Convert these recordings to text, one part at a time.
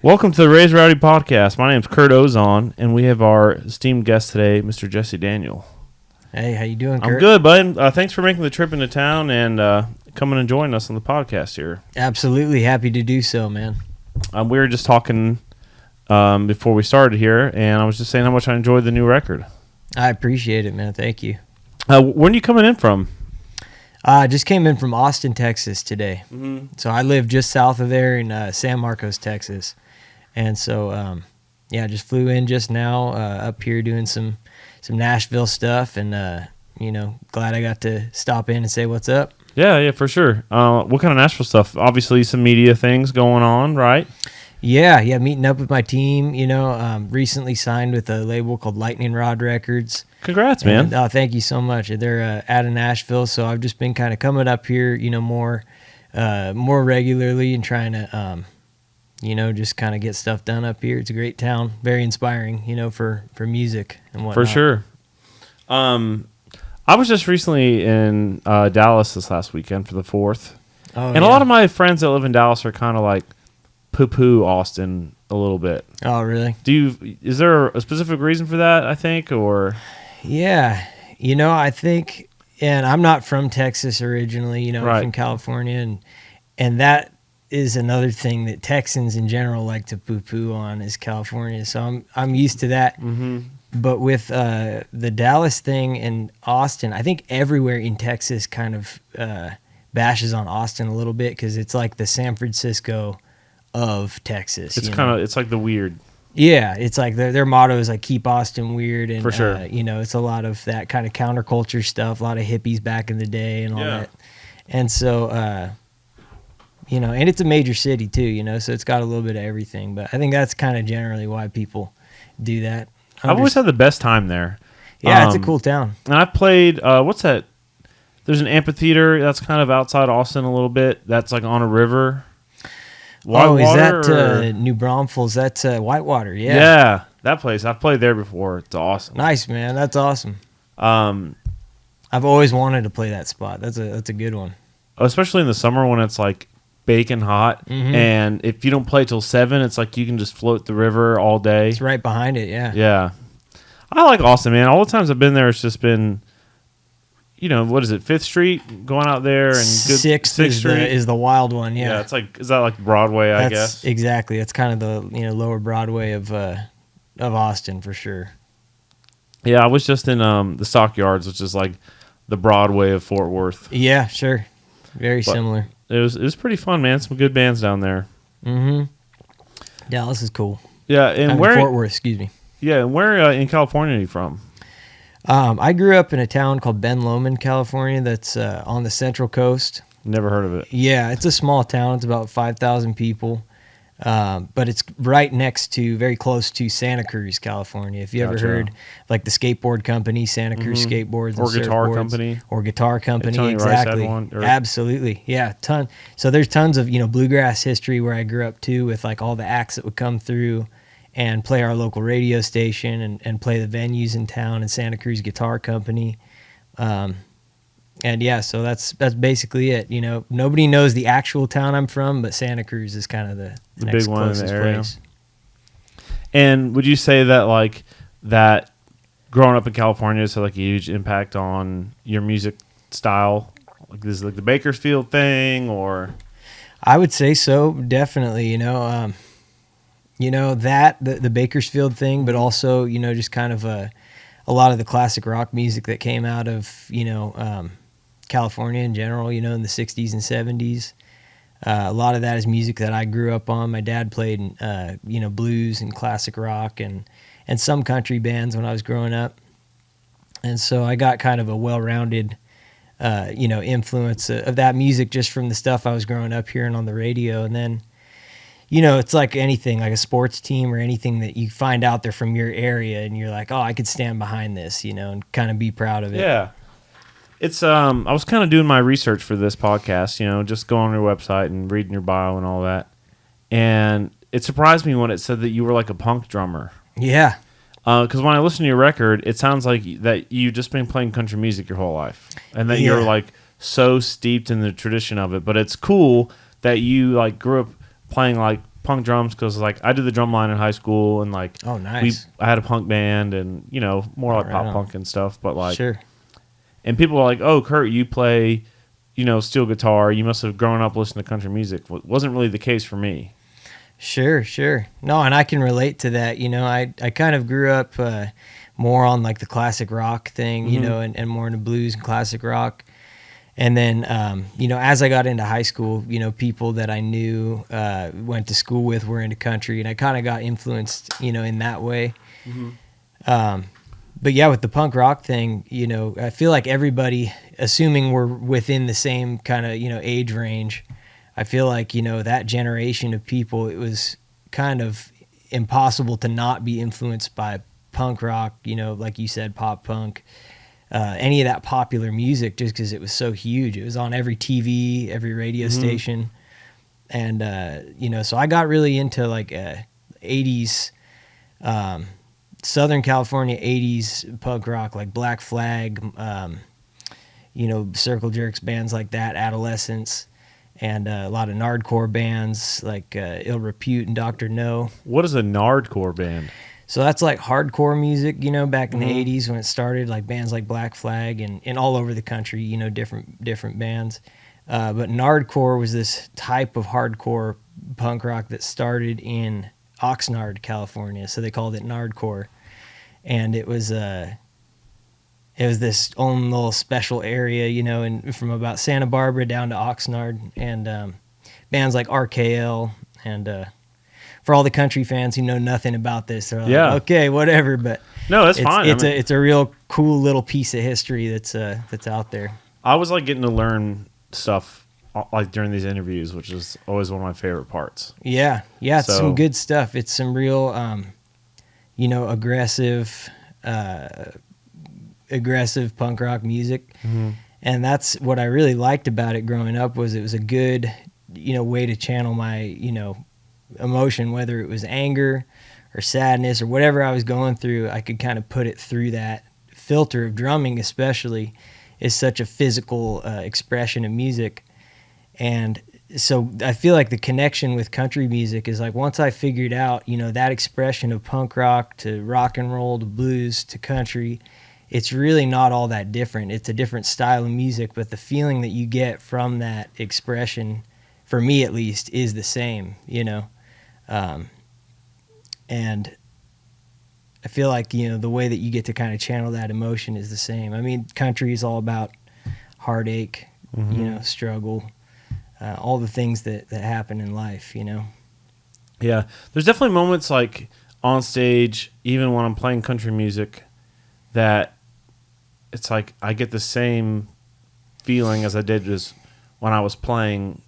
Welcome to the Raise Rowdy podcast. My name is Kurt Ozan, and we have our esteemed guest today, Mr. Jesse Daniel. Hey, how you doing, Kurt? I'm good, bud. Thanks for making the trip into town and coming and joining us on the podcast here. Absolutely. Happy to do so, man. We were just talking before we started here, and I was just saying how much I enjoyed the new record. I appreciate it, man. Thank you. When are you coming in from? I just came in from Austin, Texas today. Mm-hmm. So I live just south of there in San Marcos, Texas. And so, just flew in just now up here doing some Nashville stuff. And, glad I got to stop in and say what's up. Yeah, for sure. What kind of Nashville stuff? Obviously some media things going on, right? Yeah, meeting up with my team. Recently signed with a label called Lightning Rod Records. Congrats, man. And, thank you so much. They're out of Nashville, so I've just been kind of coming up here, more regularly and trying to, just kind of get stuff done up here. It's a great town, very inspiring, for music and whatnot. For sure. I was just recently in Dallas this last weekend for the 4th. Oh, and a lot of my friends that live in Dallas are kind of like poo-poo Austin a little bit. Oh, really? Is there a specific reason for that, I think, or? Yeah. I think, and I'm not from Texas originally, right. I'm from California, and that is another thing that Texans in general like to poo-poo on is California. So I'm used to that. Mm-hmm. But with the Dallas thing and Austin, I think everywhere in Texas kind of bashes on Austin a little bit because it's like the San Francisco of Texas. It's like the weird. Yeah, it's like their motto is like keep Austin weird, and for sure. It's a lot of that kind of counterculture stuff, a lot of hippies back in the day and all that. And so and it's a major city too, so it's got a little bit of everything. But I think that's kind of generally why people do that. I've always had the best time there. Yeah, it's a cool town. And I played, what's that? There's an amphitheater that's kind of outside Austin a little bit. That's like on a river. Whitewater, is that New Braunfels? That's Whitewater, yeah. Yeah, that place. I've played there before. It's awesome. Nice, man. That's awesome. I've always wanted to play that spot. That's a good one. Especially in the summer when it's like baking hot, and if you don't play till 7, it's like you can just float the river all day. It's right behind it, yeah. Yeah. I like Austin, man. All the times I've been there, it's just been, what is it, 5th Street, going out there, and 6th Street is the wild one, yeah. Yeah, it's like, is that like Broadway, I guess? Exactly. It's kind of the lower Broadway of Austin for sure. Yeah, I was just in the Stockyards, which is like the Broadway of Fort Worth. Yeah, sure. Very similar. It was pretty fun, man. Some good bands down there. Mm-hmm. Dallas is cool. Yeah, and where Fort Worth, excuse me. Yeah, and where in California are you from? I grew up in a town called Ben Lomond, California. That's on the Central Coast. Never heard of it. Yeah, it's a small town. It's about 5,000 people, but it's right next to, very close to Santa Cruz, California. If you ever heard, like the skateboard company, Santa Cruz Skateboards, or guitar company, exactly, absolutely, yeah, ton. So there's tons of bluegrass history where I grew up too, with like all the acts that would come through and play our local radio station and play the venues in town, and Santa Cruz Guitar Company. And yeah, so that's basically it. Nobody knows the actual town I'm from, but Santa Cruz is kind of the next big one in the area. Place. And would you say that that growing up in California has had like a huge impact on your music style? Like this is like the Bakersfield thing, or? I would say so, definitely. That the Bakersfield thing, but also just kind of a lot of the classic rock music that came out of California in general, in the 60s and 70s. A lot of that is music that I grew up on. My dad played, blues and classic rock and some country bands when I was growing up. And so I got kind of a well-rounded, influence of that music just from the stuff I was growing up hearing on the radio. And then, it's like anything, like a sports team or anything that you find out there from your area and you're like, oh, I could stand behind this, and kind of be proud of it. Yeah. It's I was kind of doing my research for this podcast, just going on your website and reading your bio and all that. And it surprised me when it said that you were like a punk drummer. Yeah. Because when I listen to your record, it sounds like that you've just been playing country music your whole life. And that you're like so steeped in the tradition of it. But it's cool that you like grew up playing like punk drums because like I did the drum line in high school and like Oh, nice. I had a punk band and more like Right pop on. punk and stuff. But like, Sure. and people are like, "Oh, Kurt, you play, steel guitar. You must have grown up listening to country music." Wasn't really the case for me. Sure. No, and I can relate to that. I kind of grew up more on like the classic rock thing, and more into blues and classic rock. And then, as I got into high school, people that I knew went to school with were into country, and I kind of got influenced, in that way. But yeah, with the punk rock thing, I feel like everybody, assuming we're within the same kind of, age range, I feel like, that generation of people, it was kind of impossible to not be influenced by punk rock, like you said, pop punk. Any of that popular music, just because it was so huge. It was on every TV, every radio station. And, so I got really into like 80s, Southern California 80s punk rock, like Black Flag, Circle Jerks, bands like that, Adolescence, and a lot of nardcore bands like Ill Repute and Dr. No. What is a nardcore band? So that's like hardcore music, back in the 80s when it started, like bands like Black Flag and all over the country, different bands. But nardcore was this type of hardcore punk rock that started in Oxnard, California. So they called it nardcore. And it was this own little special area, and from about Santa Barbara down to Oxnard. And bands like RKL and for all the country fans who know nothing about this, they're like, okay, whatever. But no, that's fine. It's a real cool little piece of history that's out there. I was like getting to learn stuff like during these interviews, which is always one of my favorite parts. Yeah, it's some good stuff. It's some real, aggressive punk rock music, and that's what I really liked about it growing up. Was it was a good, way to channel my, emotion, whether it was anger or sadness or whatever I was going through. I could kind of put it through that filter of drumming, especially is such a physical expression of music. And so I feel like the connection with country music is like once I figured out, that expression of punk rock to rock and roll to blues to country, it's really not all that different. It's a different style of music, but the feeling that you get from that expression, for me at least, is the same, and I feel like, the way that you get to kind of channel that emotion is the same. I mean, country is all about heartache, struggle, all the things that happen in life, Yeah. There's definitely moments like on stage, even when I'm playing country music, that it's like I get the same feeling as I did just when I was playing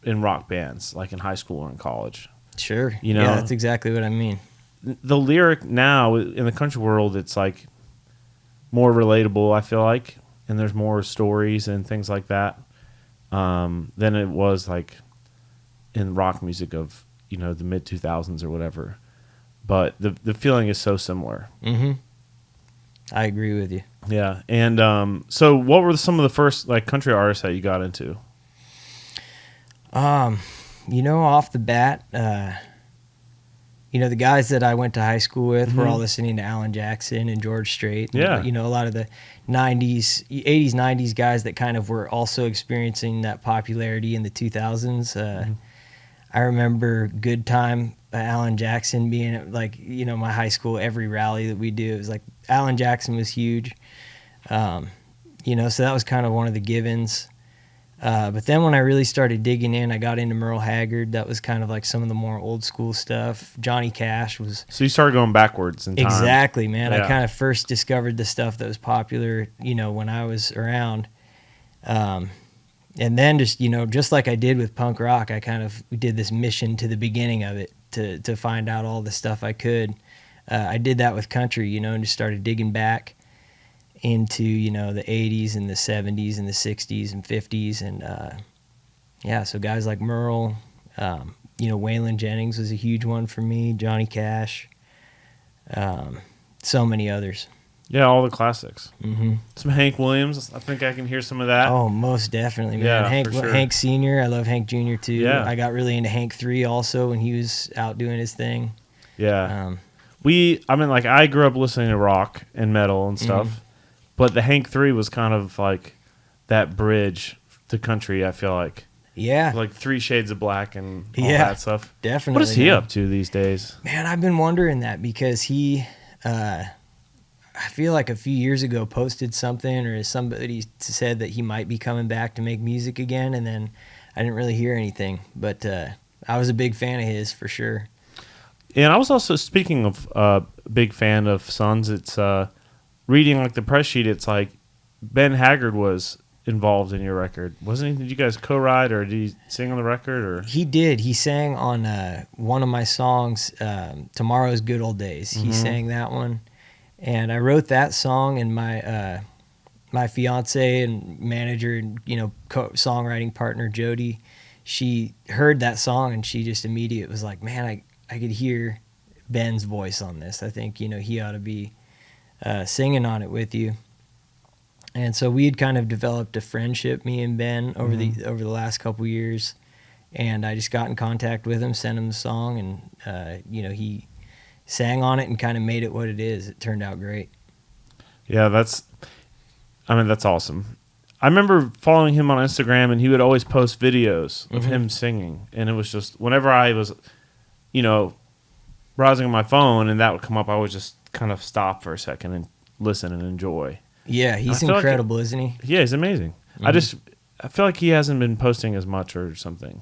in rock bands, like in high school or in college. Sure. Yeah, that's exactly what I mean. The lyric now in the country world, it's like more relatable, I feel like, and there's more stories and things like that than it was like in rock music of the mid 2000s or whatever. But the feeling is so similar. Mm-hmm. I agree with you. Yeah, and so what were some of the first like country artists that you got into? Off the bat, the guys that I went to high school with were all listening to Alan Jackson and George Strait. Yeah. And, a lot of the 80s, 90s guys that kind of were also experiencing that popularity in the 2000s. I remember Good Time by Alan Jackson being at, like, my high school, every rally that we do. It was like Alan Jackson was huge. So that was kind of one of the givens. But then when I really started digging in, I got into Merle Haggard. That was kind of like some of the more old school stuff. Johnny Cash was... So you started going backwards in time. Exactly, man. Yeah. I kind of first discovered the stuff that was popular, when I was around. And then just like I did with punk rock, I kind of did this mission to the beginning of it to find out all the stuff I could. I did that with country, and just started digging back into the 80s and the 70s and the 60s and 50s, and so guys like Merle, Waylon Jennings was a huge one for me, Johnny Cash, so many others. Yeah, all the classics. Mm-hmm. Some Hank Williams. I think I can hear some of that. Oh, most definitely, man. Yeah, Hank, for sure. Hank Sr. I love Hank Jr. too. Yeah. I got really into Hank 3 also when he was out doing his thing. Yeah. I grew up listening to rock and metal and stuff, but the Hank 3 was kind of like that bridge to country, I feel like. Yeah. Like 3 Shades of Black and all that stuff. Definitely. What is he up to these days? Man, I've been wondering that because he, I feel like a few years ago posted something or somebody said that he might be coming back to make music again, and then I didn't really hear anything. But I was a big fan of his for sure. And I was also, speaking of big fan of Sons, it's reading like the press sheet, it's like Ben Haggard was involved in your record, wasn't he? Did you guys co-write or did he sing on the record? Or he did. He sang on one of my songs, "Tomorrow's Good Old Days." He sang that one, and I wrote that song. And my fiance and manager and songwriting partner Jody, she heard that song and she just immediately was like, "Man, I could hear Ben's voice on this. I think he ought to be singing on it with you." And so we had kind of developed a friendship, me and Ben, over the last couple years. And I just got in contact with him, sent him the song, and he sang on it and kind of made it what it is. It turned out great. Yeah, that's awesome. I remember following him on Instagram, and he would always post videos of him singing. And it was just, whenever I was, browsing on my phone and that would come up, I would just kind of stop for a second and listen and enjoy. Yeah, he's incredible, isn't he? Yeah, he's amazing. I feel like he hasn't been posting as much or something.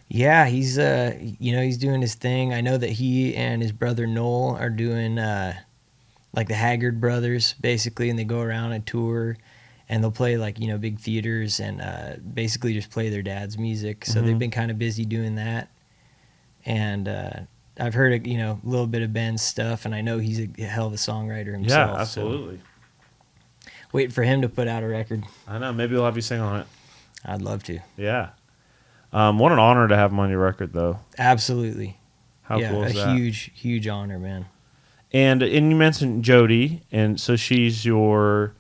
Yeah, he's he's doing his thing. I know that he and his brother Noel are doing like the Haggard Brothers basically, and they go around and tour, and they'll play like big theaters and basically just play their dad's music. So they've been kind of busy doing that, and I've heard a little bit of Ben's stuff, and I know he's a hell of a songwriter himself. Yeah, absolutely. So waiting for him to put out a record. I know. Maybe we'll have you sing on it. I'd love to. Yeah. What an honor to have him on your record, though. Absolutely. How cool is that? A huge honor, man. And you mentioned Jody, and so she's your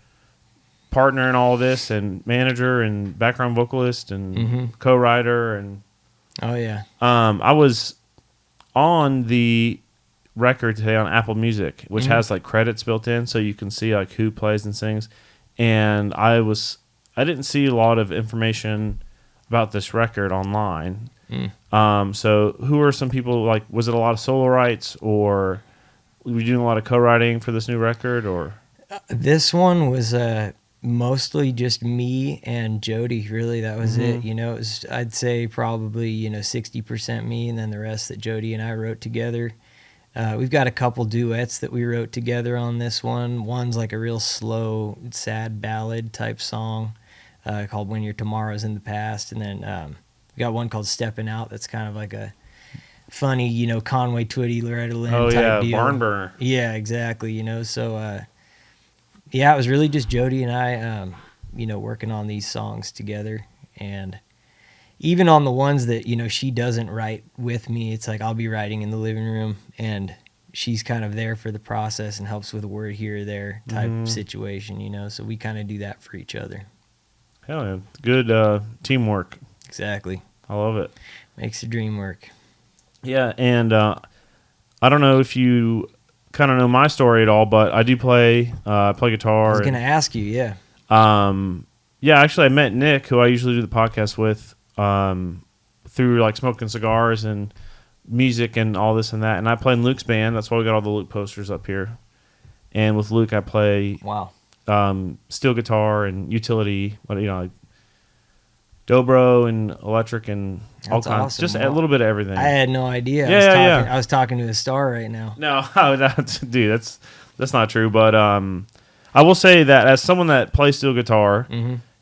partner in all this, and manager, and background vocalist, and co-writer, and oh yeah. I was on the record today on Apple Music, which has like credits built in, so you can see like who plays and sings. And I didn't see a lot of information about this record online. So who are some people, like, was it a lot of solo writes, or were you doing a lot of co-writing for this new record? Or this one was mostly just me and Jody, really. That was it. It was, I'd say probably 60% me, and then the rest that Jody and I wrote together. We've got a couple duets that we wrote together on this one. One's like a real slow, sad ballad type song called When Your Tomorrow's in the Past. And then we got one called Stepping Out that's kind of like a funny, Conway Twitty, Loretta Lynn type deal. Barn burner. Yeah, exactly, So, yeah, it was really just Jody and I, working on these songs together. And even on the ones that, she doesn't write with me, it's like I'll be writing in the living room and she's kind of there for the process and helps with a word here or there type situation, so we kind of do that for each other. Hell yeah. Good teamwork. Exactly. I love it. Makes the dream work. Yeah, and I don't know if you kind of know my story at all, but I do play guitar. I was going to ask you, yeah. Yeah, actually I met Nick, who I usually do the podcast with, through like smoking cigars and music and all this and that. And I play in Luke's band. That's why we got all the Luke posters up here. And with Luke, I play steel guitar and utility, like dobro and electric and all kinds. Awesome. Just a little bit of everything. I had no idea. Yeah, I was talking to a star right now. No, dude, that's not true. But I will say that as someone that plays steel guitar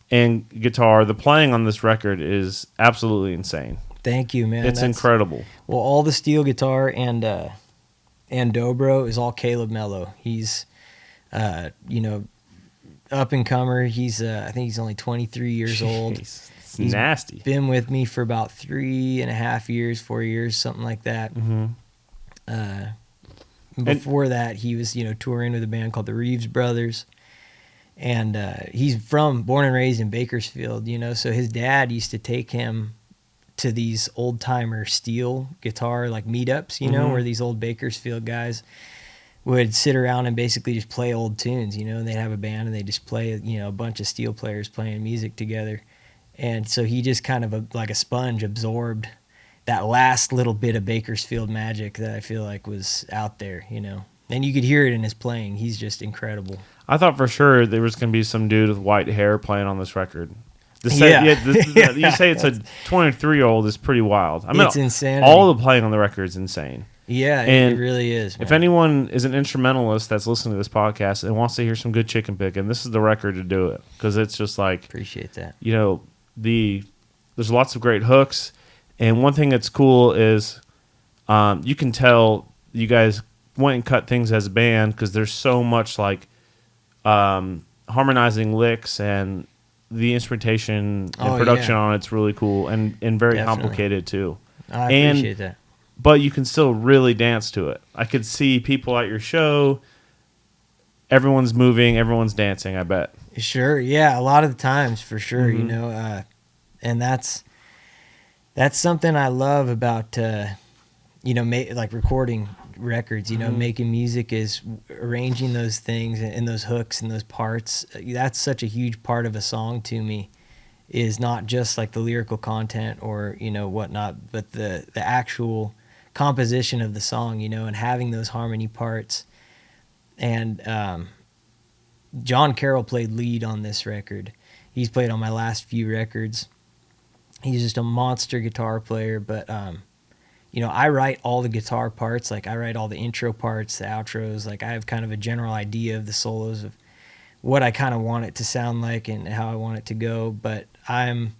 and guitar, the playing on this record is absolutely insane. Thank you, man. It's incredible. Well, all the steel guitar and dobro is all Caleb Mello. He's, up and comer. He's, I think he's only 23 years old. It's he's nasty. Been with me for about 3.5 years, 4 years, something like that. Before that, he was, touring with a band called the Reeves Brothers. And he's born and raised in Bakersfield, so his dad used to take him to these old-timer steel guitar, like, meetups, where these old Bakersfield guys would sit around and basically just play old tunes, and they'd have a band and they just play, a bunch of steel players playing music together. And so he just kind of, like a sponge, absorbed that last little bit of Bakersfield magic that I feel like was out there, And you could hear it in his playing. He's just incredible. I thought for sure there was going to be some dude with white hair playing on this record. You say it's a 23-year-old is pretty wild. I mean, it's insane. All the playing on the record is insane. Yeah, and it really is, man. If anyone is an instrumentalist that's listening to this podcast and wants to hear some good chicken picking, this is the record to do it, because it's just like, appreciate that. There's lots of great hooks, and one thing that's cool is you can tell you guys went and cut things as a band, because there's so much like harmonizing licks, and the instrumentation and production on it's really cool and very Definitely. Complicated too. I appreciate that. But you can still really dance to it. I could see people at your show, everyone's moving, everyone's dancing, I bet. Sure, yeah, a lot of the times, for sure, and that's something I love about, like recording records, making music, is arranging those things and those hooks and those parts. That's such a huge part of a song to me, is not just like the lyrical content or, whatnot, but the actual composition of the song, and having those harmony parts. And John Carroll played lead on this record. He's played on my last few records. He's just a monster guitar player, but I write all the guitar parts. Like, I write all the intro parts, the outros. Like, I have kind of a general idea of the solos, of what I kind of want it to sound like and how I want it to go, but I'm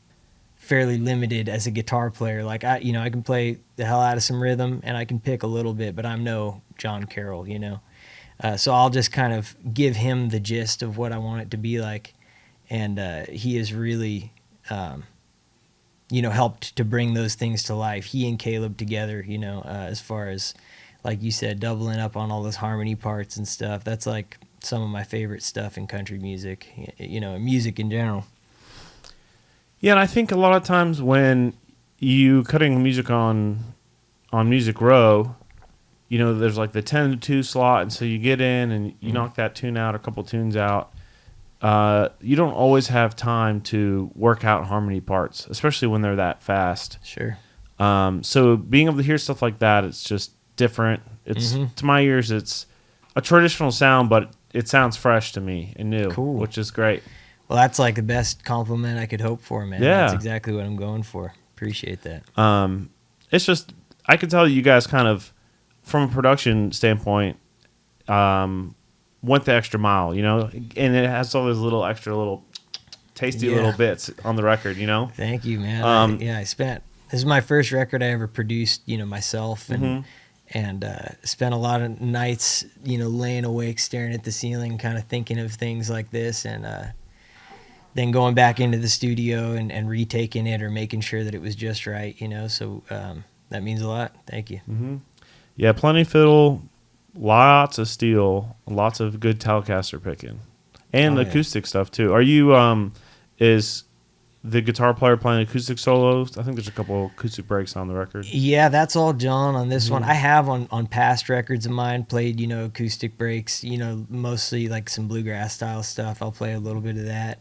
fairly limited as a guitar player. Like, I can play the hell out of some rhythm and I can pick a little bit, but I'm no John Carroll, so I'll just kind of give him the gist of what I want it to be like, and he has really helped to bring those things to life. He and Caleb together, as far as, like you said, doubling up on all those harmony parts and stuff. That's like some of my favorite stuff in country music, music in general. Yeah, and I think a lot of times when you cutting music on Music Row, there's like the 10 to 2 slot, and so you get in and you knock that tune out, a couple tunes out. You don't always have time to work out harmony parts, especially when they're that fast. Sure. So being able to hear stuff like that, it's just different. It's to my ears, it's a traditional sound, but it sounds fresh to me and new, cool, which is great. Well, that's like the best compliment I could hope for, man. Yeah. That's exactly what I'm going for. Appreciate that. It's just, I can tell you guys kind of, from a production standpoint, went the extra mile, and it has all those little extra little tasty little bits on the record, Thank you, man. This is my first record I ever produced, myself, and spent a lot of nights, laying awake, staring at the ceiling, kind of thinking of things like this, and then going back into the studio and retaking it or making sure that it was just right, so that means a lot. Thank you. Yeah, plenty fiddle, lots of steel, lots of good Telecaster picking, and acoustic stuff too. Are you is the guitar player playing acoustic solos? I think there's a couple acoustic breaks on the record. Yeah, that's all John on this one. I have on past records of mine played, acoustic breaks, mostly like some bluegrass style stuff. I'll play a little bit of that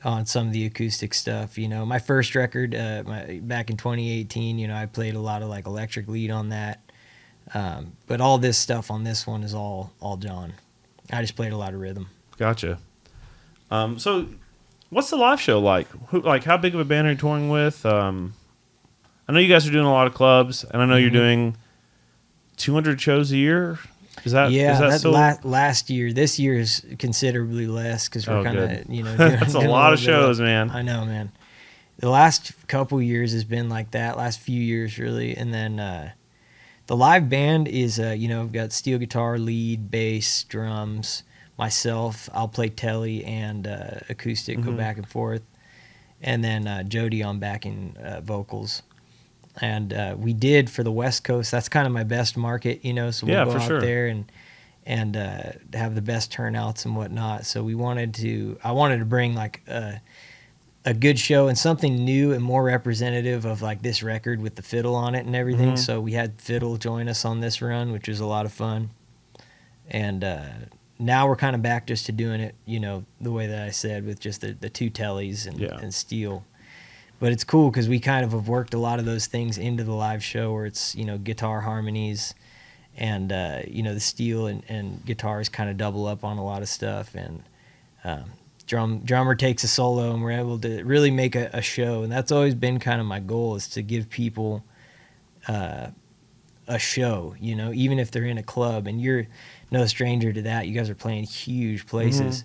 on some of the acoustic stuff. My first record back in 2018, I played a lot of like electric lead on that. But all this stuff on this one is all John. I just played a lot of rhythm. Gotcha. So what's the live show like? How big of a band are you touring with? I know you guys are doing a lot of clubs, and I know you're doing 200 shows a year. Is that so? Last year. This year is considerably less because we're kind of that's a lot of shows, man. I know, man. The last couple years has been like that. Last few years, really, and then the live band is we've got steel guitar, lead, bass, drums. Myself, I'll play telly and acoustic, go back and forth, and then Jody on backing vocals. And we did for the West Coast. That's kind of my best market, so we'll Yeah, go for out sure. there and have the best turnouts and whatnot. So I wanted to bring like a good show and something new and more representative of like this record with the fiddle on it and everything. Mhm. So we had fiddle join us on this run, which was a lot of fun. And now we're kind of back just to doing it, the way that I said, with just the two tellies and steel. But it's cool because we kind of have worked a lot of those things into the live show, where it's guitar harmonies and the steel and guitars kind of double up on a lot of stuff, and drummer takes a solo, and we're able to really make a show. And that's always been kind of my goal, is to give people a show, even if they're in a club, and you're no stranger to that. You guys are playing huge places.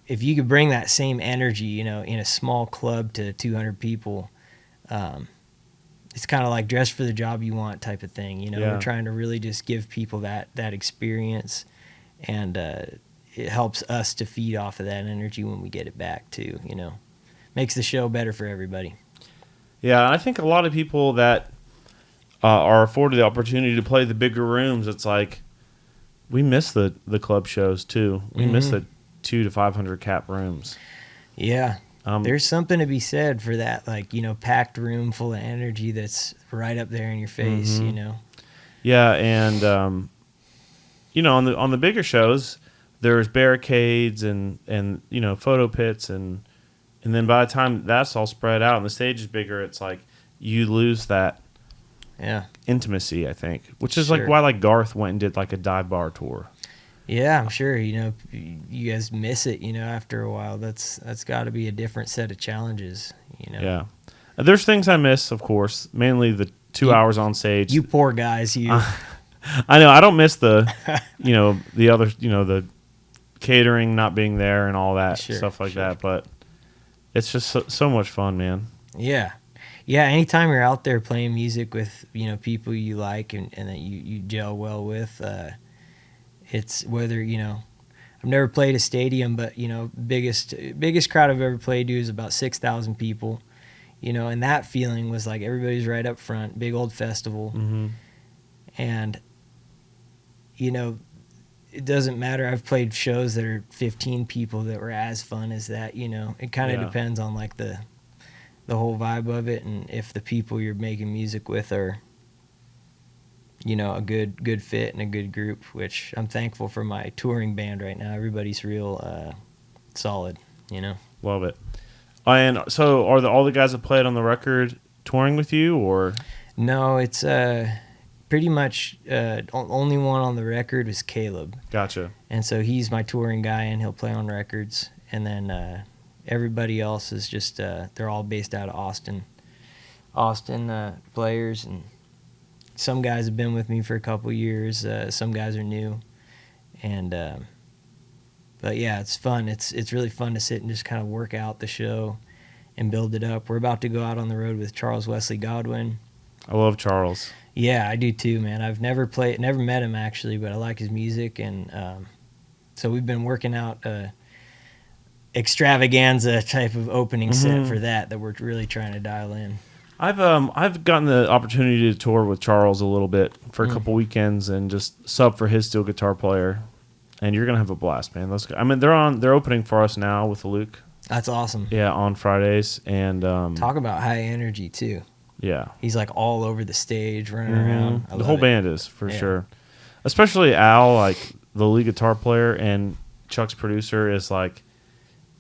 If you could bring that same energy, in a small club to 200 people, it's kind of like dress for the job you want type of thing. We're trying to really just give people that experience, and it helps us to feed off of that energy when we get it back too. Makes the show better for everybody. Yeah, I think a lot of people that are afforded the opportunity to play the bigger rooms, it's like we miss the club shows too. We miss the 200 to 500 cap rooms. Yeah. There's something to be said for that, like, packed room full of energy that's right up there in your face, Yeah, and on the bigger shows, there's barricades and photo pits, and then by the time that's all spread out and the stage is bigger, it's like you lose that intimacy, I think, which is like why like Garth went and did like a dive bar tour. Yeah, I'm sure, you guys miss it, after a while. That's got to be a different set of challenges, Yeah. There's things I miss, of course, mainly the 2 hours on stage. You poor guys, you. I know. I don't miss the, the other, the catering not being there and all that stuff like that, but it's just so much fun, man. Yeah. Yeah, anytime you're out there playing music with, people you like and that you gel well with, it's whether, I've never played a stadium, but, biggest crowd I've ever played to is about 6,000 people, and that feeling was like everybody's right up front, big old festival. Mm-hmm. And, it doesn't matter. I've played shows that are 15 people that were as fun as that, It kind of depends on like the whole vibe of it, and if the people you're making music with are, a good fit and a good group, which I'm thankful for my touring band right now. Everybody's real solid, Love it. And so are all the guys that played on the record touring with you, or? No, it's pretty much only one on the record was Caleb. Gotcha. And so he's my touring guy, and he'll play on records. And then everybody else is just they're all based out of Austin players, and some guys have been with me for a couple years. Some guys are new, and but yeah, it's fun. It's really fun to sit and just kind of work out the show and build it up. We're about to go out on the road with Charles Wesley Godwin. I love Charles. Yeah, I do too, man. I've never met him actually, but I like his music, and so we've been working out extravaganza type of opening set for that we're really trying to dial in. I've gotten the opportunity to tour with Charles a little bit for a couple weekends and just sub for his steel guitar player, and you're gonna have a blast, man. Let's go. I mean, they're opening for us now with Luke. That's awesome. Yeah, on Fridays, and talk about high energy too. Yeah, he's like all over the stage, running around. The whole band is for sure, especially Al, like the lead guitar player, and Chuck's producer is like,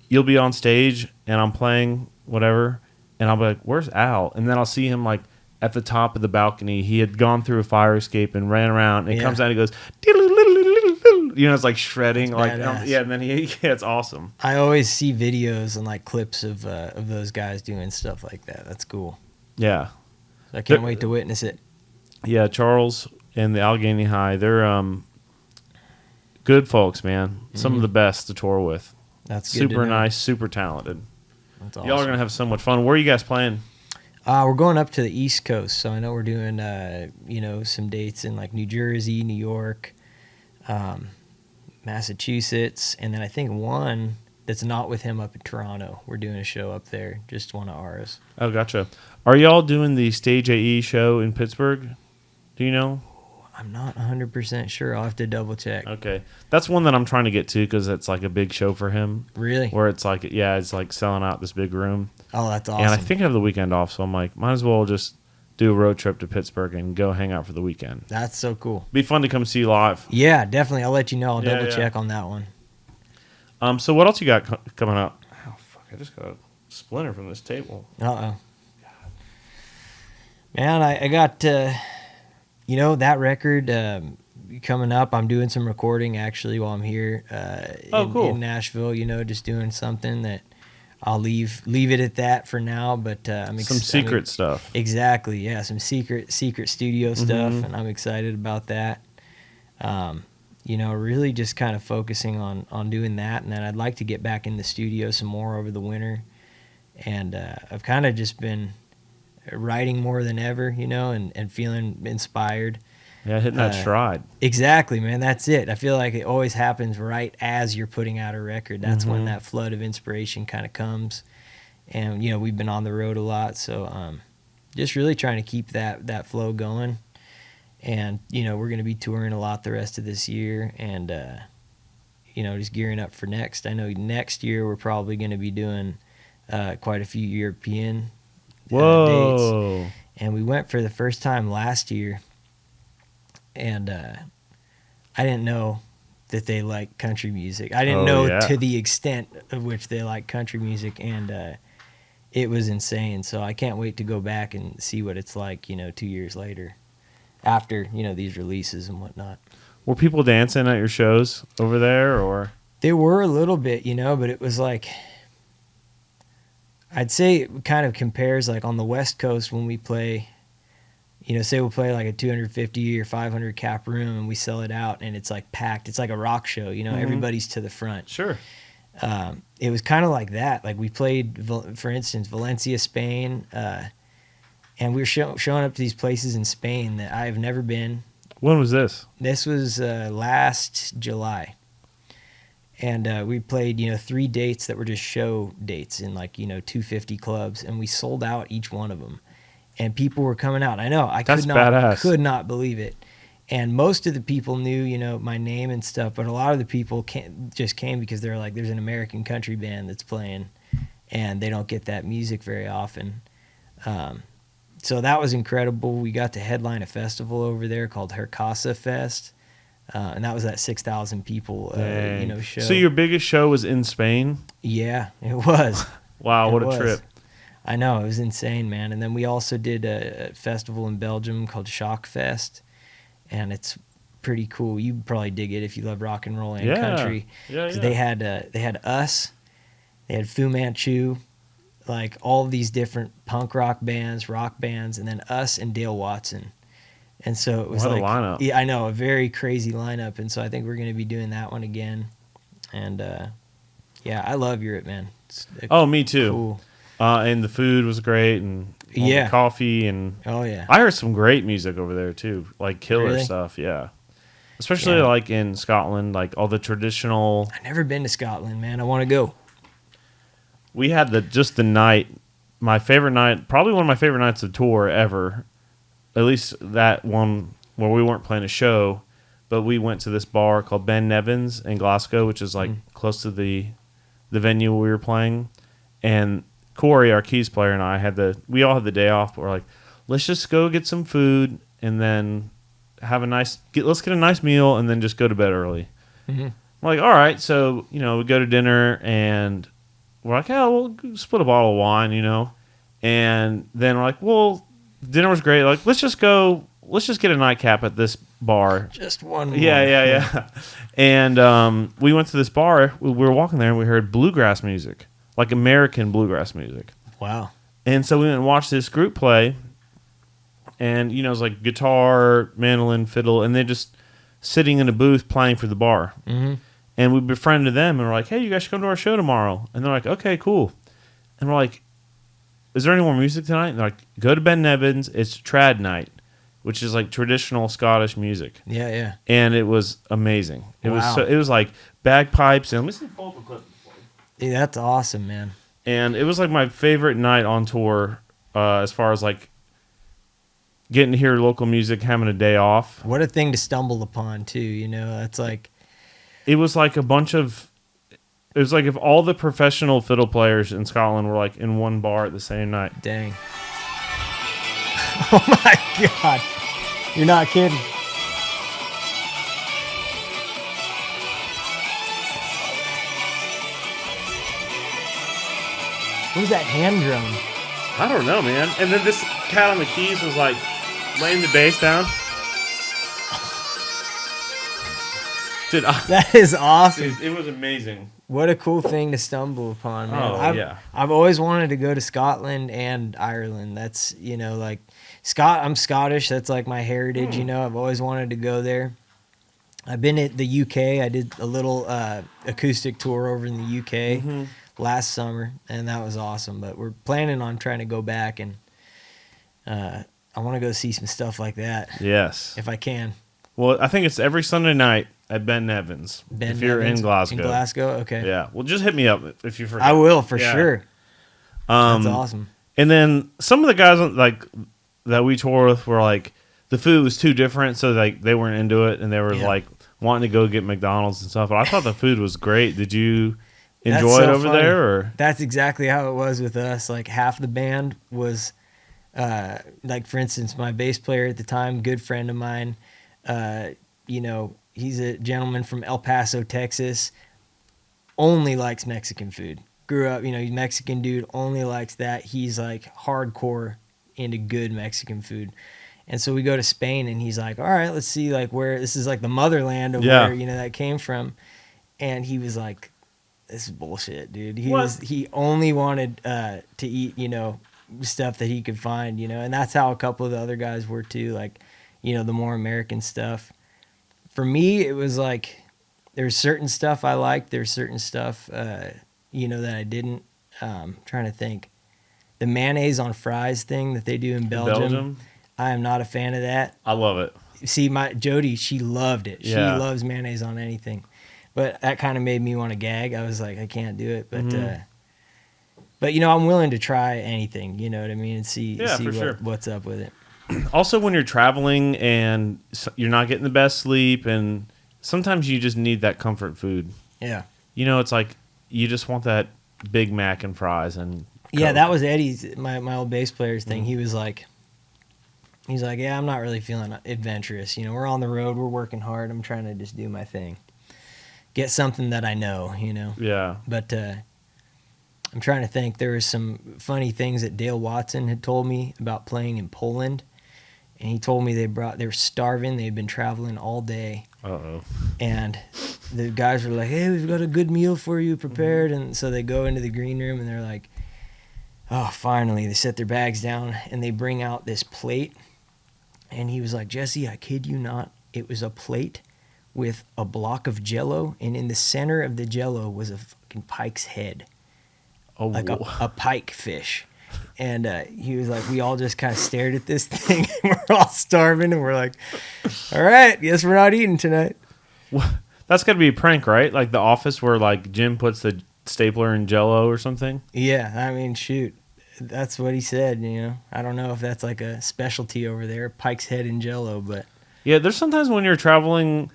you'll be on stage and I'm playing whatever. And I'll be like, where's Al? And then I'll see him like at the top of the balcony. He had gone through a fire escape and ran around. And he comes out and he goes, it's like shredding. That's like, and then it's awesome. I always see videos and like clips of those guys doing stuff like that. That's cool. Yeah. So I can't wait to witness it. Yeah, Charles and the Allegheny High, they're good folks, man. Some of the best to tour with. That's good. Super nice, super talented. That's awesome. Y'all are going to have so much fun. Where are you guys playing? We're going up to the East Coast, so I know we're doing, some dates in like New Jersey, New York, Massachusetts, and then I think one that's not with him up in Toronto. We're doing a show up there, just one of ours. Oh, gotcha. Are y'all doing the Stage AE show in Pittsburgh? Do you know? I'm not 100% sure. I'll have to double check. Okay. That's one that I'm trying to get to because it's like a big show for him. Really? Where it's like, yeah, it's like selling out this big room. Oh, that's awesome. And I think I have the weekend off, so I'm like, might as well just do a road trip to Pittsburgh and go hang out for the weekend. That's so cool. Be fun to come see you live. Yeah, definitely. I'll let you know. I'll Yeah, double yeah. check on that one. So what else you got coming up? Oh, fuck, I just got a splinter from this table. Uh-oh. Man, I got, that record coming up. I'm doing some recording, actually, while I'm here cool. in Nashville, just doing something that I'll leave it at that for now, but I'm Some secret stuff. Exactly, yeah, some secret studio stuff, and I'm excited about that. Really just kind of focusing on doing that, and then I'd like to get back in the studio some more over the winter, and I've kind of just been writing more than ever, and feeling inspired. Yeah, hitting that stride. Exactly, man. That's it. I feel like it always happens right as you're putting out a record. That's when that flood of inspiration kind of comes. And, we've been on the road a lot, so just really trying to keep that flow going. And, we're going to be touring a lot the rest of this year and, just gearing up for next. I know next year we're probably going to be doing quite a few European dates. And we went for the first time last year. And I didn't know that they like country music. I didn't know to the extent of which they like country music, and it was insane. So I can't wait to go back and see what it's like, 2 years later, after these releases and whatnot. Were people dancing at your shows over there, or? They were a little bit, but it was like, I'd say it kind of compares like on the West Coast when we play. Say we'll play like a 250 or 500 cap room and we sell it out and it's like packed. It's like a rock show, everybody's to the front. Sure. It was kind of like that. Like we played, for instance, Valencia, Spain, and we were showing up to these places in Spain that I've never been. When was this? This was last July. And we played, 3 dates that were just show dates in like, 250 clubs, and we sold out each one of them. And people were coming out. I know. Could not believe it. And most of the people knew, my name and stuff. But a lot of the people just came because they're like, there's an American country band that's playing. And they don't get that music very often. So that was incredible. We got to headline a festival over there called Her Casa Fest. And that was that 6,000 people, show. So your biggest show was in Spain? Yeah, it was. Wow, what a trip. I know, it was insane, man. And then we also did a festival in Belgium called Shock Fest, and it's pretty cool. You probably dig it if you love rock and roll and country. Yeah, yeah. They had us, they had Fu Manchu, like all of these different punk rock bands, rock bands, and then us and Dale Watson. And so it was what like a lineup. Yeah, I know, a very crazy lineup. And so I think we're going to be doing that one again. And I love Europe, man. Me too. Cool. And the food was great, and the coffee, and I heard some great music over there too, like killer stuff. Yeah, especially like in Scotland, like all the traditional. I've never been to Scotland, man. I want to go. We had the night, my favorite night, probably one of my favorite nights of tour ever. At least that one where we weren't playing a show, but we went to this bar called Ben Nevins in Glasgow, which is like close to the venue we were playing, and Corey, our keys player, and we all had the day off, but we're like, let's just go get some food and then let's get a nice meal and then just go to bed early. Mm-hmm. I'm like, all right. So, we go to dinner and we're like, we'll split a bottle of wine, and then we're like, well, dinner was great. Like, let's just get a nightcap at this bar. Just one more. Yeah. And we went to this bar. We were walking there and we heard bluegrass music. Like American bluegrass music. Wow. And so we went and watched this group play, and, it was like guitar, mandolin, fiddle, and they're just sitting in a booth playing for the bar. Mm-hmm. And we befriended them, and we're like, hey, you guys should come to our show tomorrow. And they're like, okay, cool. And we're like, is there any more music tonight? And they're like, go to Ben Nevins. It's trad night, which is like traditional Scottish music. Yeah. And it was amazing. It was like bagpipes, and let me see the vocal clip. Yeah, that's awesome, man. And it was like my favorite night on tour, as far as like getting to hear local music, having a day off. What a thing to stumble upon, too. You know, that's like, It was like a bunch of. It was like if all the professional fiddle players in Scotland were like in one bar at the same night. dang. Oh my God. You're not kidding. What was that hand drum? I don't know, man. And then this cat on the keys was like laying the bass down. Dude, That is awesome. dude, it was amazing. What a cool thing to stumble upon, man. Oh, yeah. I've always wanted to go to Scotland and Ireland. That's, you know, like I'm Scottish. That's like my heritage, you know. I've always wanted to go there. I've been at the UK. I did a little acoustic tour over in the UK last summer, and that was awesome. But we're planning on trying to go back, and I want to go see some stuff like that Yes. if I can. Well, I think it's every Sunday night at Ben Nevins. Ben if you're Nevins in Glasgow. In Glasgow, okay. Yeah. Well, just hit me up if you forget. I will for Yeah. sure. That's awesome. And then some of the guys like that we toured with were like the food was too different, so like they weren't into it, and they were like wanting to go get McDonald's and stuff. But I thought the food was great. Did you enjoy it over there? Or That's exactly how it was with us. Like half the band was, like for instance, my bass player at the time, good friend of mine. You know, he's a gentleman from El Paso, Texas. Only likes Mexican food. Grew up, you know, he's a Mexican dude. Only likes that. He's like hardcore into good Mexican food. And so we go to Spain, and he's like, all right, let's see like where this is like the motherland of where, you know, that came from. And he was like, this is bullshit, dude. He only wanted to eat, you know, stuff that he could find, you know, and that's how a couple of the other guys were too, like, you know, the more American stuff. For me, it was like there's certain stuff I liked, there's certain stuff you know, that I didn't. Trying to think. The mayonnaise on fries thing that they do in Belgium. I am not a fan of that. I love it. See, my Jody, she loved it. Yeah. She loves mayonnaise on anything. But that kind of made me want to gag. I was like, I can't do it. But you know, I'm willing to try anything. You know what I mean? And see what's up with it. Also, when you're traveling and you're not getting the best sleep, and sometimes you just need that comfort food. Yeah. You know, it's like you just want that Big Mac and fries and yeah, Coke. that was Eddie's my old bass player's thing. He's like, yeah, I'm not really feeling adventurous. You know, we're on the road, we're working hard. I'm trying to just do my thing, get something that I know. You know. Yeah. But I'm trying to think. There were some funny things that Dale Watson had told me about playing in Poland, and he told me they were starving. They'd been traveling all day. Uh-oh. And the guys were like, hey, we've got a good meal for you prepared. And so they go into the green room, and they're like, oh, finally. They set their bags down, and they bring out this plate. And he was like, Jesse, I kid you not, it was a plate with a block of Jell-O, and in the center of the Jell-O was a fucking pike's head. Oh, Like a pike fish. And he was like, we all just kind of stared at this thing, and we're all starving, and we're like, all right, guess we're not eating tonight. That's got to be a prank, right? Like The Office where like Jim puts the stapler in Jell-O or something? Yeah, I mean, shoot. That's what he said, you know. I don't know if that's like a specialty over there, pike's head in Jell-O, but... Yeah, there's sometimes when you're traveling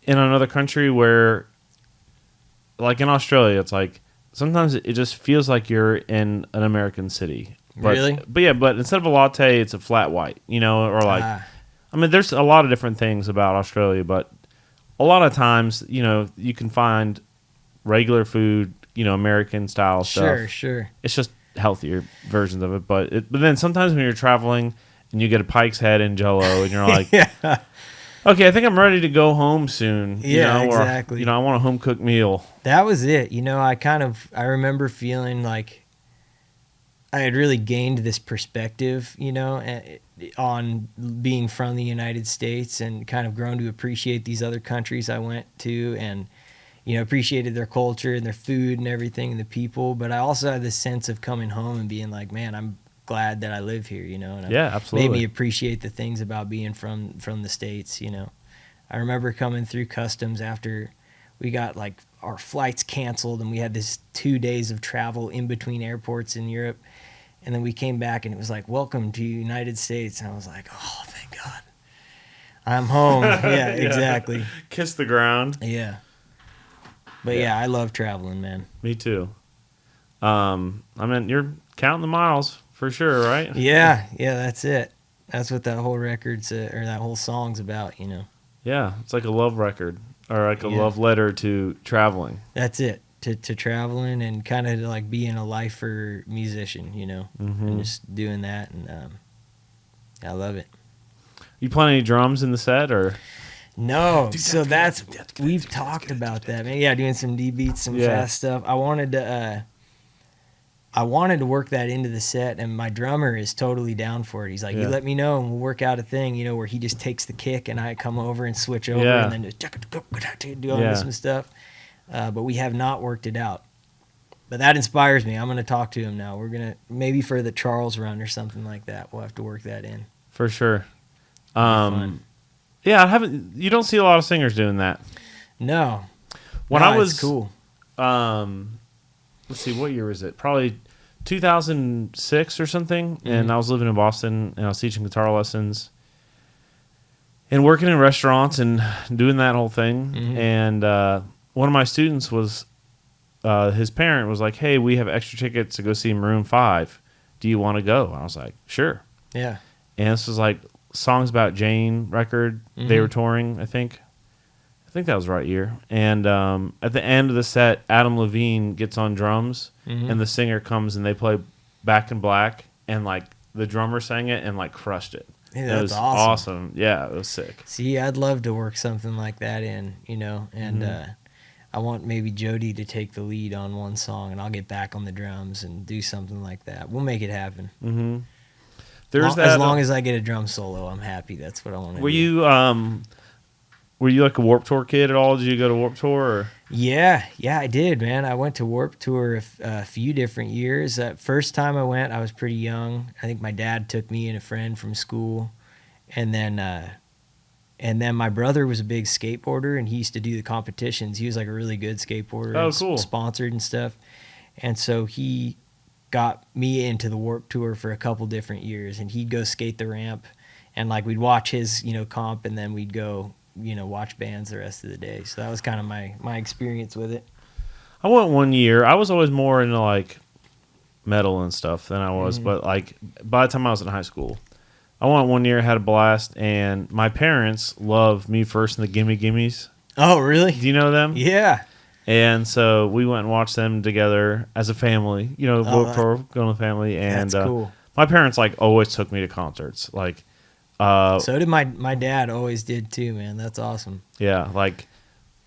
in another country where, like in Australia, it's like, sometimes it just feels like you're in an American city. But, Really? But instead of a latte, it's a flat white, you know, or like, I mean, there's a lot of different things about Australia, but a lot of times, you know, you can find regular food, you know, American style stuff. Sure. It's just healthier versions of it. But then sometimes when you're traveling and you get a pike's head in Jell-O and you're like, yeah. okay, I think I'm ready to go home soon. Yeah, you know, exactly. Or, you know, I want a home cooked meal. That was it. You know, I remember feeling like I had really gained this perspective, you know, on being from the United States, and kind of grown to appreciate these other countries I went to, and, you know, appreciated their culture and their food and everything and the people. But I also had this sense of coming home and being like, man, I'm glad that I live here, you know. And yeah, absolutely. Made me appreciate the things about being from the States, you know. I remember coming through customs after we got like our flights canceled, and we had this 2 days of travel in between airports in Europe. And then we came back, and it was like, welcome to the United States. And I was like, oh, thank God. I'm home. Yeah, exactly. Kiss the ground. Yeah. But yeah, I love traveling, man. Me too. I mean, you're counting the miles for sure, right? Yeah, that's it. That's what that whole record's or that whole song's about, you know. Yeah, it's like a love record or like a love letter to traveling. That's it. To traveling and kind of like being a lifer musician, you know, and just doing that, and I love it. You playing any drums in the set or? No, so we've talked about that, man. Yeah, doing some D beats, some fast stuff. I wanted to work that into the set, and my drummer is totally down for it. He's like, you let me know, and we'll work out a thing, you know, where he just takes the kick, and I come over and switch over, and then just do some stuff. But we have not worked it out. But that inspires me. I'm going to talk to him now. We're going to, maybe for the Charles run or something like that, we'll have to work that in. For sure. Yeah, you don't see a lot of singers doing that. No. I was it's cool. Let's see, what year was it? Probably 2006 or something. And I was living in Boston, and I was teaching guitar lessons and working in restaurants and doing that whole thing. And one of my students was, his parent was like, hey, we have extra tickets to go see Maroon 5. Do you want to go? And I was like, sure. Yeah. And this was like Songs About Jane record. They were touring, I think that was the right year. And at the end of the set, Adam Levine gets on drums, and the singer comes and they play Back in Black, and like the drummer sang it and like crushed it. Yeah, it was awesome. Yeah, it was sick. See, I'd love to work something like that in, you know, and I want maybe Jody to take the lead on one song, and I'll get back on the drums and do something like that. We'll make it happen. As long as I get a drum solo, I'm happy. That's what I want to do. Were you like a Warped Tour kid at all? Did you go to Warped Tour? Or? Yeah, I did, man. I went to Warped Tour a few different years. First time I went, I was pretty young. I think my dad took me and a friend from school, and then my brother was a big skateboarder, and he used to do the competitions. He was like a really good skateboarder. Oh, cool. Sponsored and stuff, and so he got me into the Warped Tour for a couple different years, and he'd go skate the ramp, and like we'd watch his, you know, comp, and then we'd go, you know, watch bands the rest of the day. So that was kind of my experience with it. I went one year. I was always more into like metal and stuff than I was, but like by the time I was in high school, I went one year, had a blast, and my parents loved Me First and the Gimme Gimmes. Oh, really? Do you know them? Yeah. And so we went and watched them together as a family, you know, Warped Tour, going with family. And that's cool. My parents like always took me to concerts. Like, so did my dad. Always did too, man. That's awesome. Yeah, like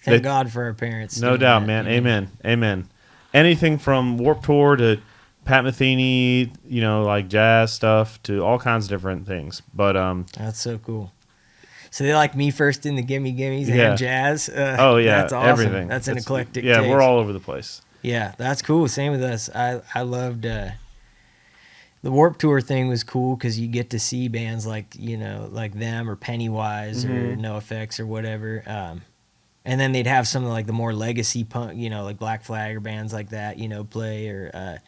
thank God for our parents. No doubt, that, man. You know? Amen. Anything from Warped Tour to Pat Metheny, you know, like jazz stuff to all kinds of different things. But that's so cool. So they like Me First in the Gimme Gimmes and jazz. Oh yeah, that's awesome. Everything. That's an eclectic. Yeah, taste. We're all over the place. Yeah, that's cool. Same with us. I loved the Warped Tour thing was cool because you get to see bands like, you know, like them or Pennywise or NoFX or whatever. And then they'd have some of like the more legacy punk, you know, like Black Flag or bands like that, you know, play or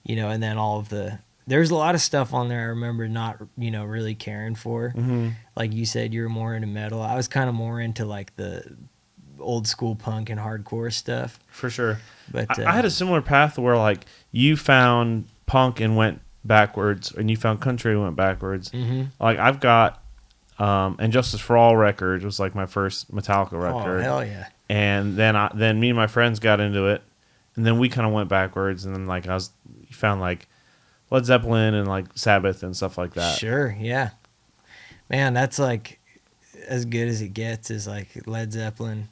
you know, and then all of the. There's a lot of stuff on there I remember not, you know, really caring for. Like you said, you were more into metal. I was kind of more into like the old school punk and hardcore stuff. For sure. But I had a similar path where like you found punk and went backwards, and you found country and went backwards. Like I've got and Justice for All record was like my first Metallica record. Oh, hell yeah. And then me and my friends got into it, and then we kind of went backwards, and then like you found like Led Zeppelin and like Sabbath and stuff like that. Sure, yeah. Man, that's like as good as it gets is like Led Zeppelin.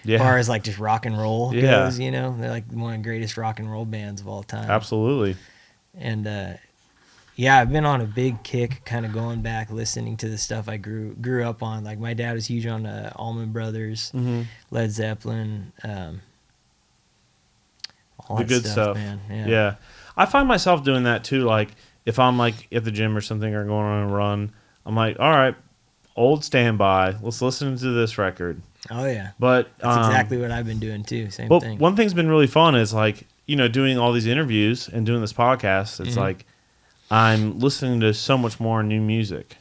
Yeah. As far as like just rock and roll goes, you know, they're like one of the greatest rock and roll bands of all time. Absolutely. And yeah, I've been on a big kick, kind of going back, listening to the stuff I grew up on. Like my dad was huge on Allman Brothers, Led Zeppelin, all the that good stuff, man. Yeah. I find myself doing that too. Like if I'm like at the gym or something or going on a run, I'm like, all right, old standby. Let's listen to this record. Oh yeah, But that's exactly what I've been doing too. Same but thing. one thing's been really fun is like, doing all these interviews and doing this podcast. It's like I'm listening to so much more new music,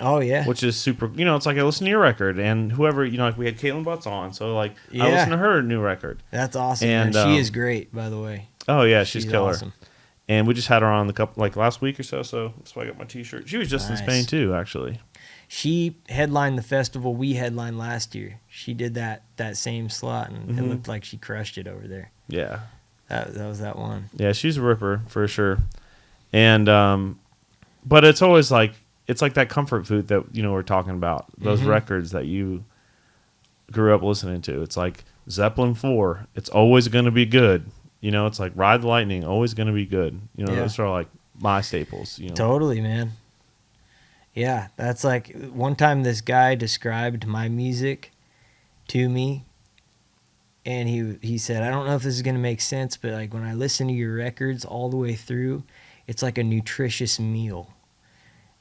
Oh yeah, which is super. It's like I listen to your record and whoever, like we had Caitlin Butts on, so like I yeah. listen to her new record. That's awesome, And man. She is great, by the way. oh yeah, she's killer. Awesome. And we just had her on the couple like last week or so. So that's why I got my T-shirt. She was just in Nice. Spain too, actually. She headlined the festival we headlined last year. She did that same slot, and it looked like she crushed it over there. Yeah, That was that one. yeah, she's a ripper for sure. And but it's always like that comfort food that we're talking about. Those records that you grew up listening to. It's like Zeppelin 4. It's always going to be good. It's like Ride the Lightning. Always going to be good. Those are like my staples. Totally, man. Yeah, that's like one time this guy described my music to me, and he said, I don't know if this is going to make sense, but like when I listen to your records all the way through, it's like a nutritious meal.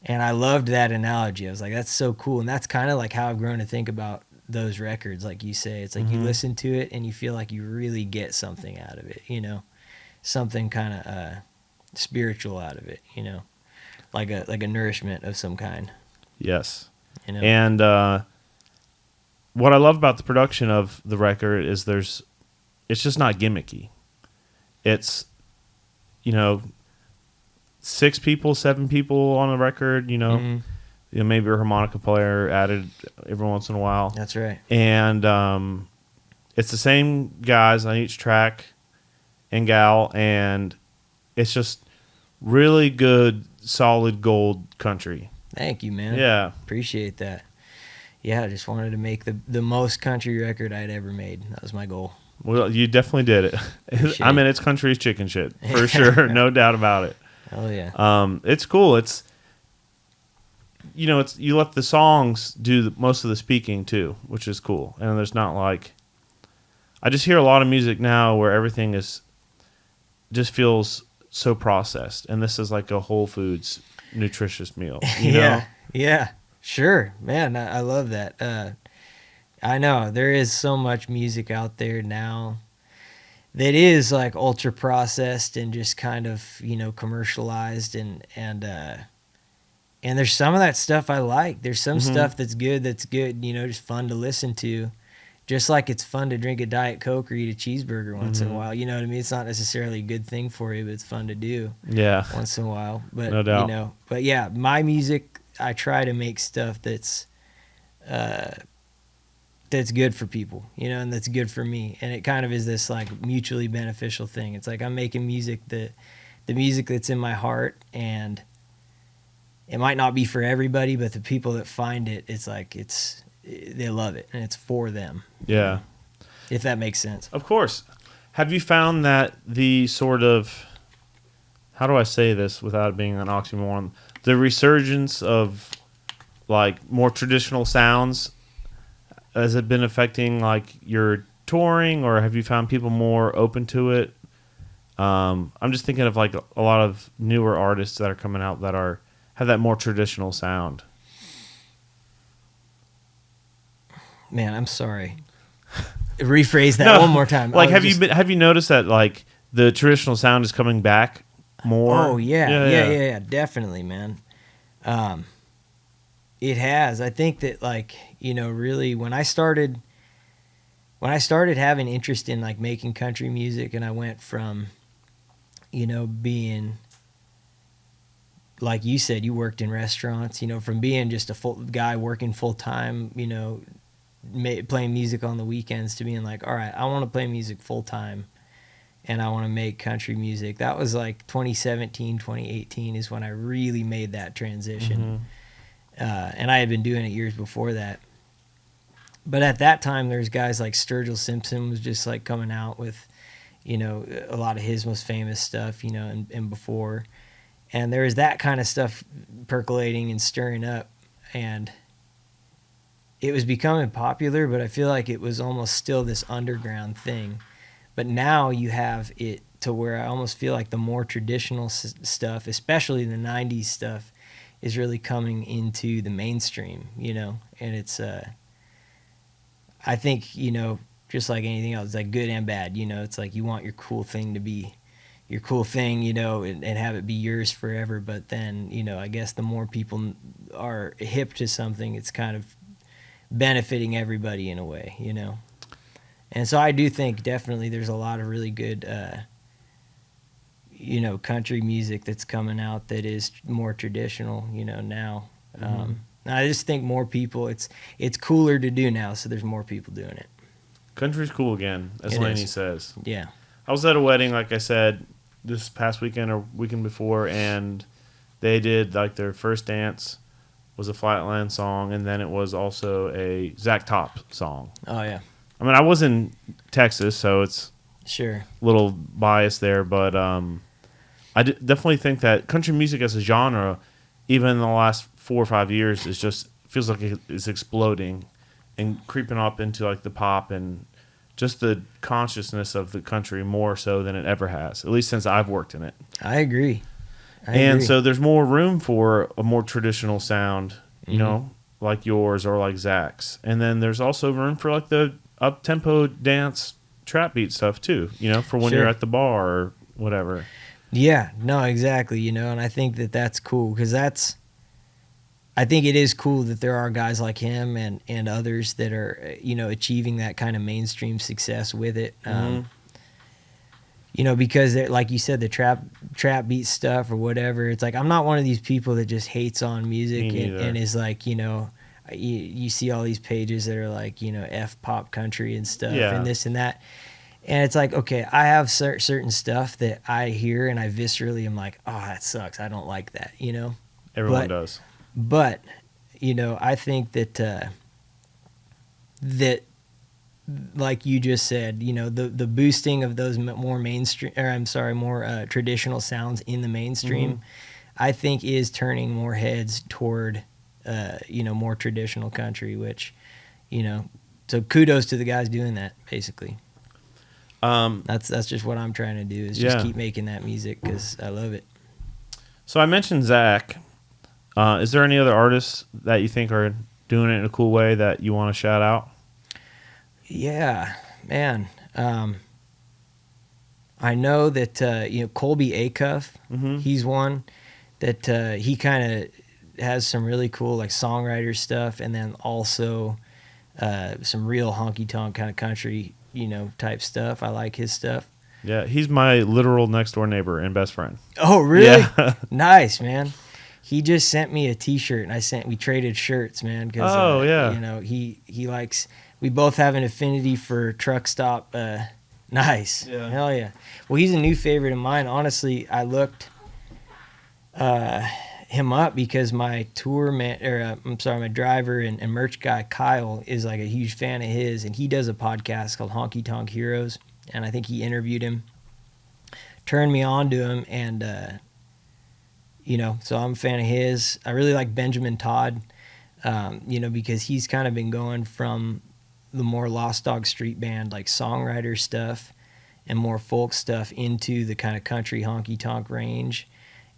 And I loved that analogy. I was like, that's so cool. And that's kind of like how I've grown to think about those records. Like you say, it's like you listen to it and you feel like you really get something out of it, something kind of spiritual out of it, like a nourishment of some kind. Yes. And what I love about the production of the record is it's just not gimmicky. It's, 6 people, 7 people on a record, maybe a harmonica player added every once in a while. That's right. And it's the same guys on each track and gal, and it's just really good, solid gold country. Thank you, man. Yeah. Appreciate that. Yeah, I just wanted to make the most country record I'd ever made. That was my goal. Well, you definitely did it. I mean, it's country's chicken shit, for sure. No doubt about it. Oh, yeah. It's cool. It's, you let the songs do most of the speaking, too, which is cool. And there's not like... I just hear a lot of music now where everything just feels so processed. And this is like a Whole Foods nutritious meal. Yeah. Sure, man, I love that. I know there is so much music out there now that is like ultra processed and just kind of commercialized, and there's some of that stuff I like. There's some stuff that's good, just fun to listen to, just like it's fun to drink a Diet Coke or eat a cheeseburger once in a while. You know what I mean? It's not necessarily a good thing for you, but it's fun to do. Yeah, once in a while. But no doubt. But yeah, my music, I try to make stuff that's good for people, and that's good for me. And it kind of is this like mutually beneficial thing. It's like I'm making music the music that's in my heart, and it might not be for everybody, but the people that find it, it's like they love it and it's for them. Yeah. If that makes sense. Of course. Have you found that the sort of, how do I say this without it being an oxymoron, the resurgence of like more traditional sounds, has it been affecting like your touring, or have you found people more open to it? I'm just thinking of like a lot of newer artists that are coming out that have that more traditional sound. Man, I'm sorry. Rephrase that one more time. Like, have you noticed that like the traditional sound is coming back more? Oh yeah, definitely, man. It has. I think that like, really when I started having interest in like making country music, and I went from, being, like you said, you worked in restaurants, from being just a full guy working full time, playing music on the weekends, to being like, all right, I want to play music full time and I want to make country music. That was like 2017, 2018 is when I really made that transition. And I had been doing it years before that. But at that time, there's guys like Sturgill Simpson was just like coming out with, a lot of his most famous stuff, and before. And there was that kind of stuff percolating and stirring up. And it was becoming popular, but I feel like it was almost still this underground thing. But now you have it to where I almost feel like the more traditional stuff, especially the 90s stuff, is really coming into the mainstream, and it's I think, just like anything else, like good and bad, it's like you want your cool thing to be your cool thing, and have it be yours forever. But then, I guess the more people are hip to something, it's kind of benefiting everybody in a way, And so I do think definitely there's a lot of really good, country music that's coming out that is more traditional, now. I just think more people, it's cooler to do now, so there's more people doing it. Country's cool again, as Laney says. Yeah. I was at a wedding, like I said, this past weekend or weekend before, and they did like their first dance was a Flatland song, and then it was also a Zach Top song. Oh yeah. I mean, I was in Texas, so it's sure a little biased there, but I definitely think that country music as a genre, even in the last 4 or 5 years, is just feels like it's exploding and creeping up into like the pop and just the consciousness of the country more so than it ever has, at least since I've worked in it. I agree. So there's more room for a more traditional sound, you know, like yours or like Zach's. And then there's also room for like the up-tempo dance trap beat stuff too, for when you're at the bar or whatever. Yeah, no, exactly, and I think that's cool because I think it is cool that there are guys like him and others that are, achieving that kind of mainstream success with it. Because like you said, the trap beat stuff or whatever, it's like I'm not one of these people that just hates on music and is like, you see all these pages that are like, F pop country and stuff and this and that. And it's like, okay, I have certain stuff that I hear and I viscerally am like, oh, that sucks. I don't like that, Everyone does. But, I think that like you just said, the boosting of those more more traditional sounds in the mainstream, I think is turning more heads toward, more traditional country, which, so kudos to the guys doing that, basically. That's just what I'm trying to do is just keep making that music because I love it. So I mentioned Zach. Is there any other artists that you think are doing it in a cool way that you want to shout out? Yeah, man. I know that Colby Acuff, he's one that he kind of has some really cool like songwriter stuff, and then also some real honky tonk kind of country type stuff. I like his stuff. Yeah, he's my literal next door neighbor and best friend. Oh, really? Yeah. Nice, man. He just sent me a T-shirt, and we traded shirts, man. Cause, he likes. We both have an affinity for truck stop. Nice, hell yeah. Well, he's a new favorite of mine. Honestly, I looked him up because my my driver and merch guy Kyle is like a huge fan of his, and he does a podcast called Honky Tonk Heroes, and I think he interviewed him, turned me on to him, and so I'm a fan of his. I really like Benjamin Todd, because he's kind of been going from the more Lost Dog Street Band like songwriter stuff and more folk stuff into the kind of country honky tonk range.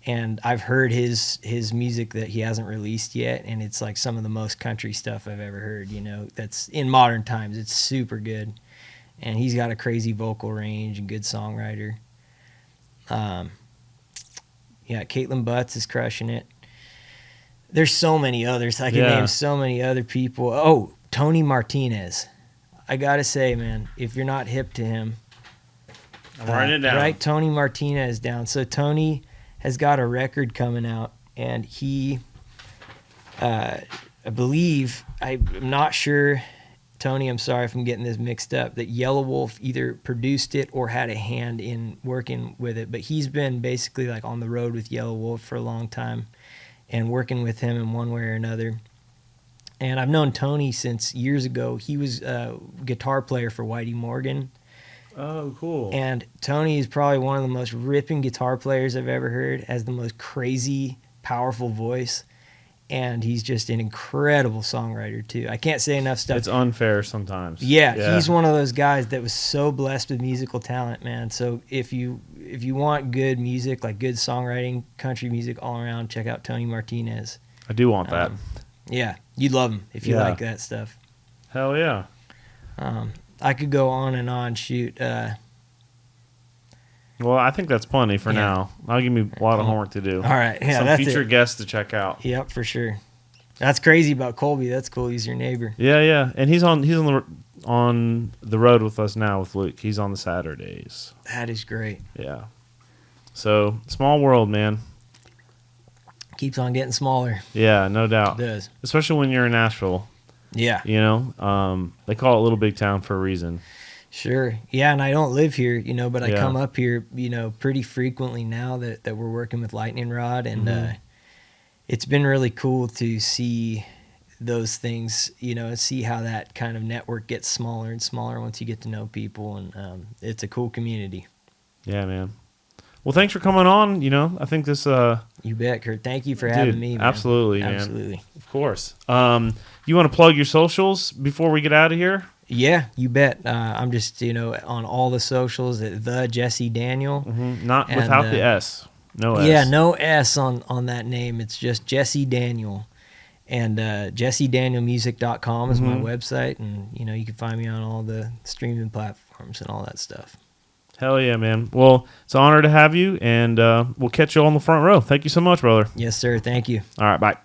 And I've heard his music that he hasn't released yet, and it's like some of the most country stuff I've ever heard, that's in modern times. It's super good. And he's got a crazy vocal range and good songwriter. Caitlin Butts is crushing it. There's so many others. I can name so many other people. Oh, Tony Martinez. I got to say, man, if you're not hip to him, I'm writing it down. Write Tony Martinez down. So Tony has got a record coming out, and he, I believe, I'm not sure, Tony, I'm sorry if I'm getting this mixed up, that Yellow Wolf either produced it or had a hand in working with it, but he's been basically like on the road with Yellow Wolf for a long time and working with him in one way or another. And I've known Tony since years ago. He was a guitar player for Whitey Morgan. Oh, cool. And Tony is probably one of the most ripping guitar players I've ever heard, has the most crazy, powerful voice, and he's just an incredible songwriter, too. I can't say enough stuff. It's unfair sometimes. Yeah, he's one of those guys that was so blessed with musical talent, man. So if you want good music, like good songwriting, country music all around, check out Tony Martinez. I do want that. Yeah, you'd love him if you like that stuff. Hell yeah. I could go on and on. Shoot. Well, I think that's plenty for now. I'll give me a lot of homework to do. All right. Yeah, some that's future it. guests to check out. Yep, for sure. That's crazy about Colby. That's cool. He's your neighbor. Yeah, and he's on the road with us now with Luke. He's on the Saturdays. That is great. Yeah. So small world, man. Keeps on getting smaller. Yeah, no doubt. It does. Especially when you're in Nashville. Yeah. You know, they call it Little Big Town for a reason. Sure. Yeah, and I don't live here, but I Yeah. come up here, pretty frequently now that we're working with Lightning Rod, and it's been really cool to see those things, see how that kind of network gets smaller and smaller once you get to know people, and it's a cool community. Yeah, man. Well, thanks for coming on. I think this. You bet, Kurt. Thank you for having me, man. Absolutely, man. Absolutely. Of course. You want to plug your socials before we get out of here? Yeah, you bet. I'm just, on all the socials at the Jesse Daniel. Not And, without the S. No S. Yeah, no S on that name. It's just Jesse Daniel. And jessedanielmusic.com is my website. And, you can find me on all the streaming platforms and all that stuff. Hell yeah, man. Well, it's an honor to have you, and we'll catch you on the front row. Thank you so much, brother. Yes, sir. Thank you. All right, bye.